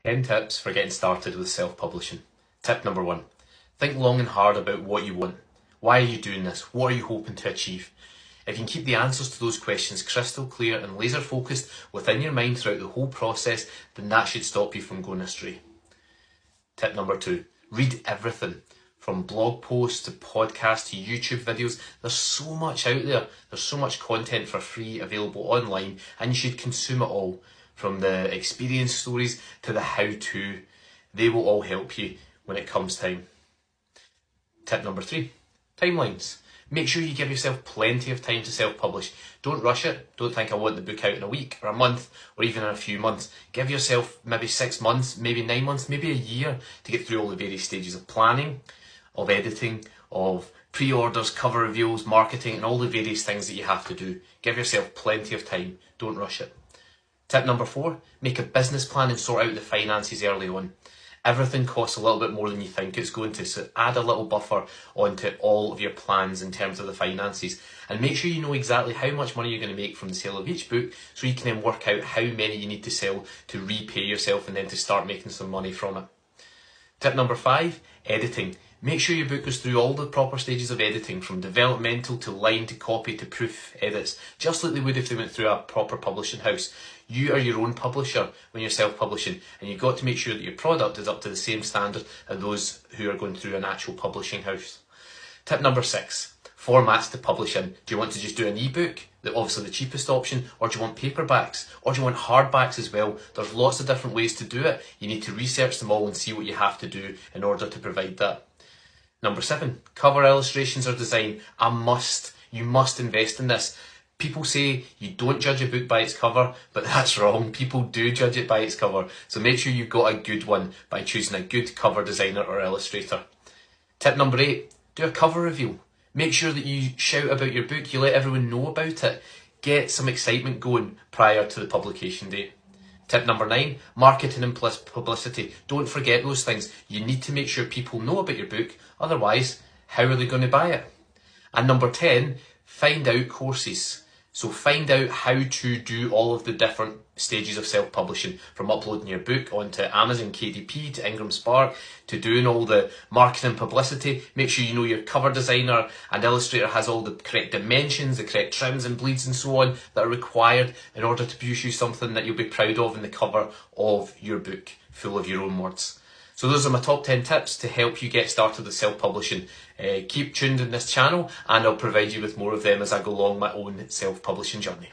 10 tips for getting started with self-publishing. Tip number 1. Think long and hard about what you want. Why are you doing this? What are you hoping to achieve? If you can keep the answers to those questions crystal clear and laser focused within your mind throughout the whole process, then that should stop you from going astray. Tip number 2. Read everything. From blog posts to podcasts to YouTube videos, there's so much out there. There's so much content for free available online, and you should consume it all. From the experience stories to the how-to, they will all help you when it comes time. Tip number 3, timelines. Make sure you give yourself plenty of time to self-publish. Don't rush it. Don't think I want the book out in a week or a month or even in a few months. Give yourself maybe 6 months, maybe 9 months, maybe a year to get through all the various stages of planning, of editing, of pre-orders, cover reveals, marketing, and all the various things that you have to do. Give yourself plenty of time. Don't rush it. Tip number 4, make a business plan and sort out the finances early on. Everything costs a little bit more than you think it's going to, so add a little buffer onto all of your plans in terms of the finances. And make sure you know exactly how much money you're going to make from the sale of each book, so you can then work out how many you need to sell to repay yourself and then to start making some money from it. Tip number 5, editing. Make sure your book goes through all the proper stages of editing, from developmental to line to copy to proof edits, just like they would if they went through a proper publishing house. You are your own publisher when you're self-publishing, and you've got to make sure that your product is up to the same standard as those who are going through an actual publishing house. Tip number 6, formats to publish in. Do you want to just do an ebook, obviously the cheapest option, or do you want paperbacks, or do you want hardbacks as well? There's lots of different ways to do it. You need to research them all and see what you have to do in order to provide that. Number 7, cover illustrations or design. A must. You must invest in this. People say you don't judge a book by its cover, but that's wrong. People do judge it by its cover. So make sure you've got a good one by choosing a good cover designer or illustrator. Tip number 8, do a cover reveal. Make sure that you shout about your book, you let everyone know about it. Get some excitement going prior to the publication date. Tip number 9, marketing and publicity. Don't forget those things. You need to make sure people know about your book, otherwise, how are they going to buy it? And number 10, find out courses. So find out how to do all of the different stages of self-publishing, from uploading your book onto Amazon KDP to Ingram Spark to doing all the marketing and publicity. Make sure you know your cover designer and illustrator has all the correct dimensions, the correct trims and bleeds and so on that are required in order to produce you something that you'll be proud of in the cover of your book, full of your own words. So those are my top 10 tips to help you get started with self-publishing. Keep tuned in this channel and I'll provide you with more of them as I go along my own self-publishing journey.